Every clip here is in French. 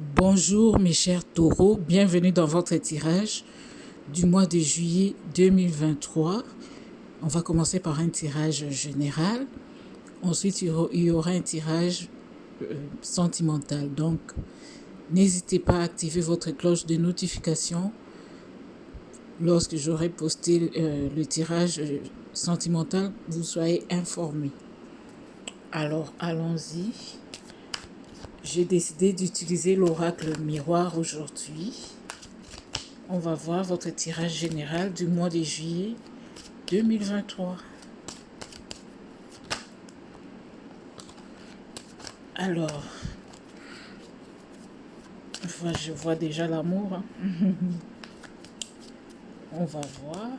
Bonjour mes chers taureaux, bienvenue dans votre tirage du mois de juillet 2023. On va commencer par un tirage général. Ensuite, il y aura un tirage sentimental. Donc, n'hésitez pas à activer votre cloche de notification lorsque j'aurai posté le tirage sentimental, vous soyez informés. Alors, allons-y. J'ai décidé d'utiliser l'oracle miroir aujourd'hui. On va voir votre tirage général du mois de juillet 2023. Alors, je vois déjà l'amour. Hein. On va voir.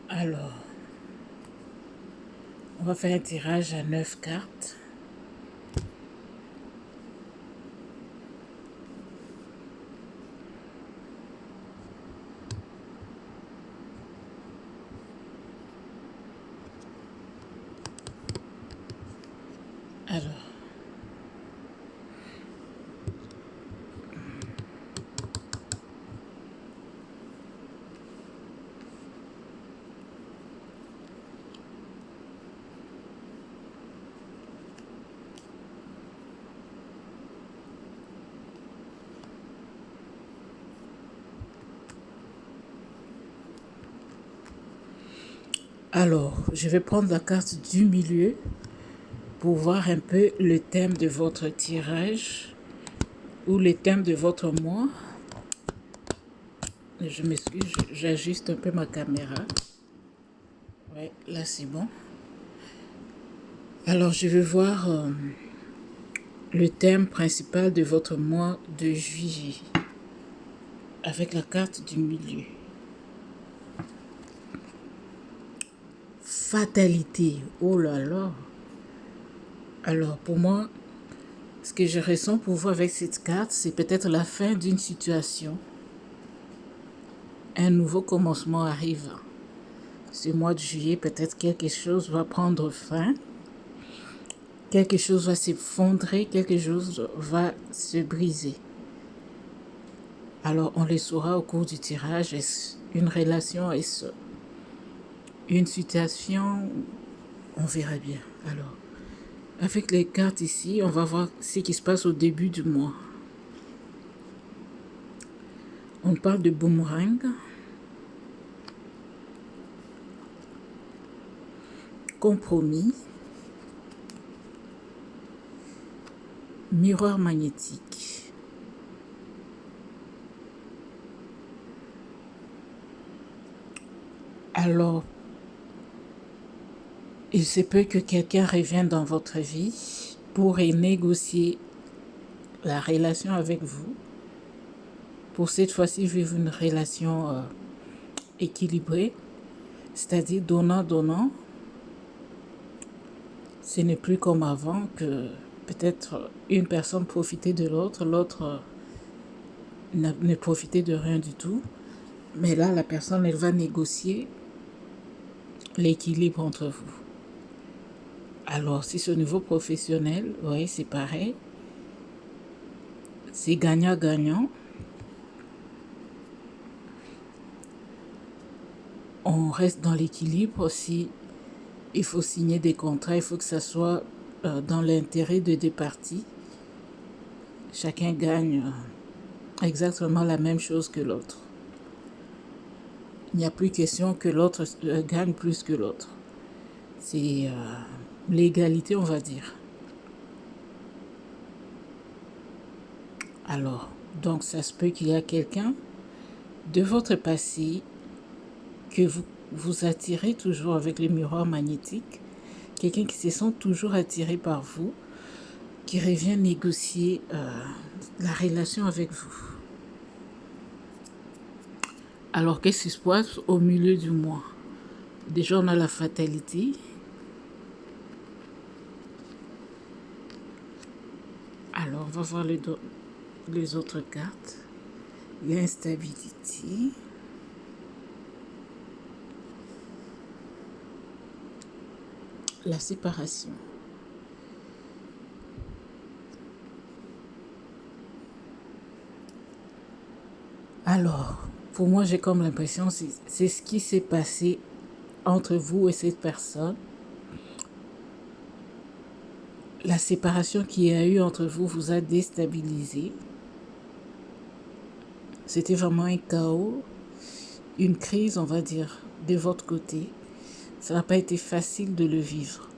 Alors, on va faire un tirage à 9 cartes. Alors, je vais prendre la carte du milieu pour voir un peu le thème de votre tirage ou le thème de votre mois. Je m'excuse, j'ajuste un peu ma caméra. Ouais, là c'est bon. Alors, je vais voir le thème principal de votre mois de juillet avec la carte du milieu. Fatalité, oh là là. Alors, pour moi, ce que je ressens pour vous avec cette carte, c'est peut-être la fin d'une situation. Un nouveau commencement arrive. Ce mois de juillet, peut-être quelque chose va prendre fin. Quelque chose va s'effondrer, quelque chose va se briser. Alors, on le saura au cours du tirage. Est-ce une relation, est-ce une situation? On verra bien. Alors, avec les cartes ici, on va voir ce qui se passe au début du mois. On parle de boomerang, compromis, miroir magnétique. Alors, il se peut que quelqu'un revienne dans votre vie pour négocier la relation avec vous. Pour cette fois-ci, vivre une relation équilibrée, c'est-à-dire donnant-donnant. Ce n'est plus comme avant que peut-être une personne profitait de l'autre, l'autre ne profitait de rien du tout. Mais là, la personne, elle va négocier l'équilibre entre vous. Alors, si c'est au niveau professionnel, oui, c'est pareil. C'est gagnant-gagnant. On reste dans l'équilibre aussi. Il faut signer des contrats, il faut que ça soit dans l'intérêt de deux parties. Chacun gagne exactement la même chose que l'autre. Il n'y a plus question que l'autre gagne plus que l'autre. C'est l'égalité, on va dire. Alors, donc ça se peut qu'il y a quelqu'un de votre passé que vous attirez toujours avec le miroir magnétique, quelqu'un qui se sent toujours attiré par vous, qui revient négocier la relation avec vous. Alors, qu'est-ce qui se passe au milieu du mois? Déjà, on a la fatalité. Alors, on va voir les autres cartes. L'instabilité. la séparation. Alors, pour moi, j'ai comme l'impression que c'est ce qui s'est passé entre vous et cette personne. La séparation qu'il y a eu entre vous vous a déstabilisé. C'était vraiment un chaos, une crise, on va dire, de votre côté. Ça n'a pas été facile de le vivre.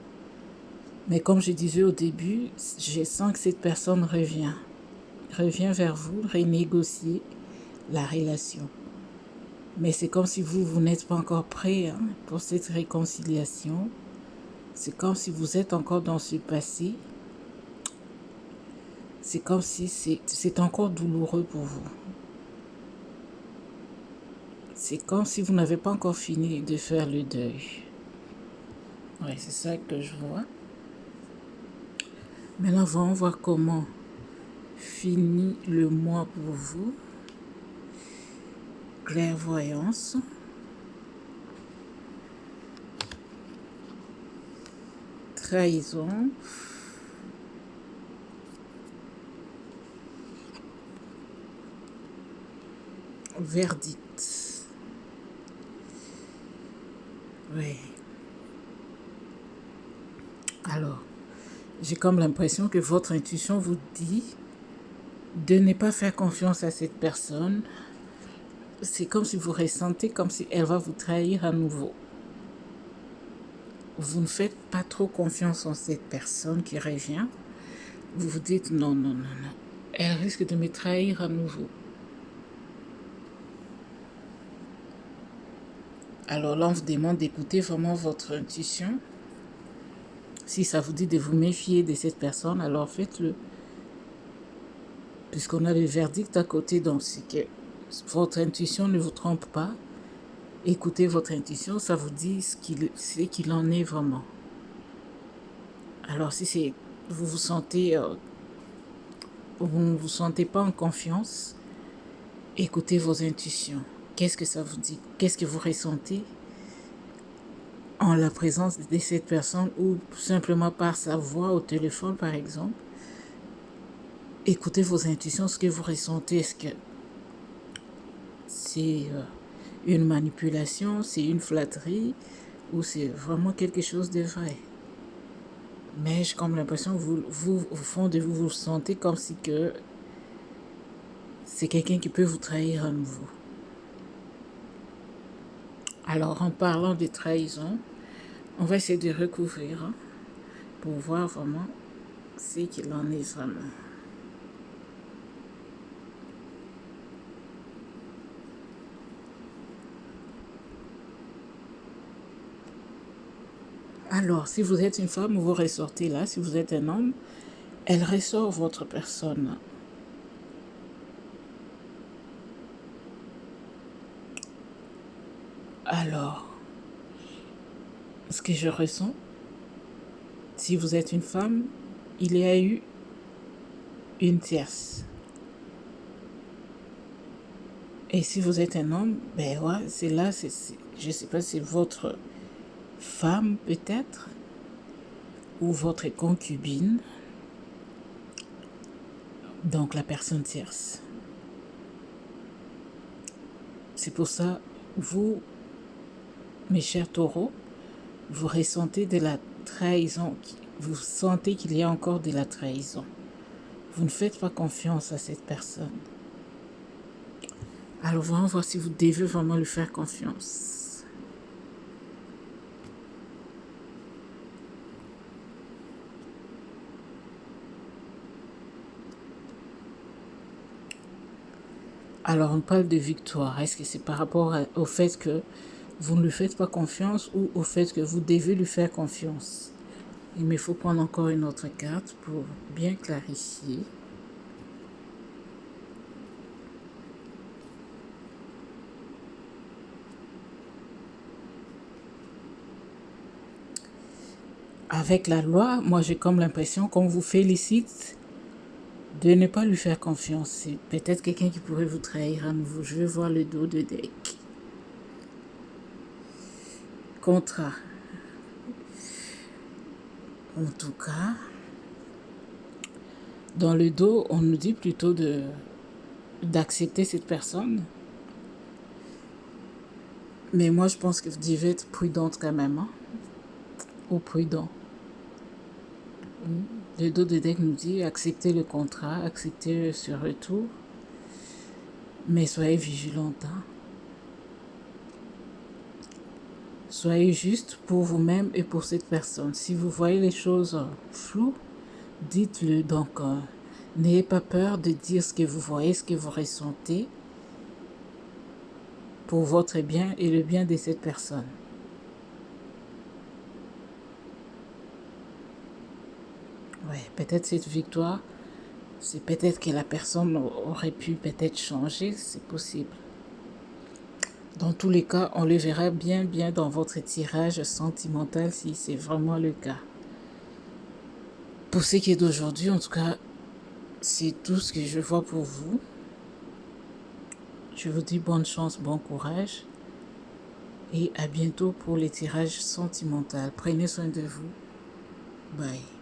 Mais comme je disais au début, je sens que cette personne revient vers vous, renégocier la relation. Mais c'est comme si vous n'êtes pas encore prêt pour cette réconciliation. C'est comme si vous êtes encore dans ce passé. C'est comme si c'est encore douloureux pour vous. C'est comme si vous n'avez pas encore fini de faire le deuil. Ouais, c'est ça que je vois. Maintenant, on va voir comment finit le mois pour vous. Clairvoyance. Trahison. Verdict. Oui. Alors, j'ai comme l'impression que votre intuition vous dit de ne pas faire confiance à cette personne. C'est comme si vous ressentez comme si elle va vous trahir à nouveau. Vous ne faites pas trop confiance en cette personne qui revient. Vous vous dites non, non, non, non. Elle risque de me trahir à nouveau. Alors là, on vous demande d'écouter vraiment votre intuition. Si ça vous dit de vous méfier de cette personne, alors faites-le. Puisqu'on a le verdict à côté, donc c'est que votre intuition ne vous trompe pas. Écoutez votre intuition, ça vous dit ce qu'il en est vraiment. Alors si vous vous sentez, vous ne vous sentez pas en confiance, écoutez vos intuitions. Qu'est-ce que ça vous dit? Qu'est-ce que vous ressentez en la présence de cette personne ou simplement par sa voix au téléphone, par exemple? Écoutez vos intuitions, ce que vous ressentez. Est-ce que c'est une manipulation, c'est une flatterie ou c'est vraiment quelque chose de vrai? Mais j'ai comme l'impression que vous, au fond de vous, vous sentez comme si que c'est quelqu'un qui peut vous trahir à nouveau. Alors, en parlant de trahison, on va essayer de recouvrir pour voir vraiment ce qu'il en est vraiment. Alors, si vous êtes une femme, vous ressortez là. Si vous êtes un homme, elle ressort votre personne. Alors, ce que je ressens, si vous êtes une femme, il y a eu une tierce. Et si vous êtes un homme, ben ouais, c'est là, je sais pas, c'est votre femme peut-être, ou votre concubine, donc la personne tierce. C'est pour ça, vous, mes chers taureaux, vous ressentez de la trahison, vous sentez qu'il y a encore de la trahison. Vous ne faites pas confiance à cette personne. Alors on va voir si vous devez vraiment lui faire confiance. Alors on parle de victoire. Est-ce que c'est par rapport au fait que vous ne lui faites pas confiance ou au fait que vous devez lui faire confiance? Il me faut prendre encore une autre carte pour bien clarifier. Avec la loi, moi j'ai comme l'impression qu'on vous félicite de ne pas lui faire confiance. C'est peut-être quelqu'un qui pourrait vous trahir à nouveau. Je vais voir le dos de deck. Contrat. En tout cas, dans le dos, on nous dit plutôt d'accepter cette personne. Mais moi, je pense que vous devez être prudente quand même, hein, ou prudent. Le dos de deck nous dit accepter le contrat, accepter ce retour, mais soyez vigilante. Hein. Soyez juste pour vous-même et pour cette personne. Si vous voyez les choses floues, dites-le. Donc, n'ayez pas peur de dire ce que vous voyez, ce que vous ressentez pour votre bien et le bien de cette personne. Ouais, peut-être cette victoire, c'est peut-être que la personne aurait pu peut-être changer, c'est possible. Dans tous les cas, on le verra bien dans votre tirage sentimental si c'est vraiment le cas. Pour ce qui est d'aujourd'hui, en tout cas, c'est tout ce que je vois pour vous. Je vous dis bonne chance, bon courage et à bientôt pour les tirages sentimentaux. Prenez soin de vous. Bye.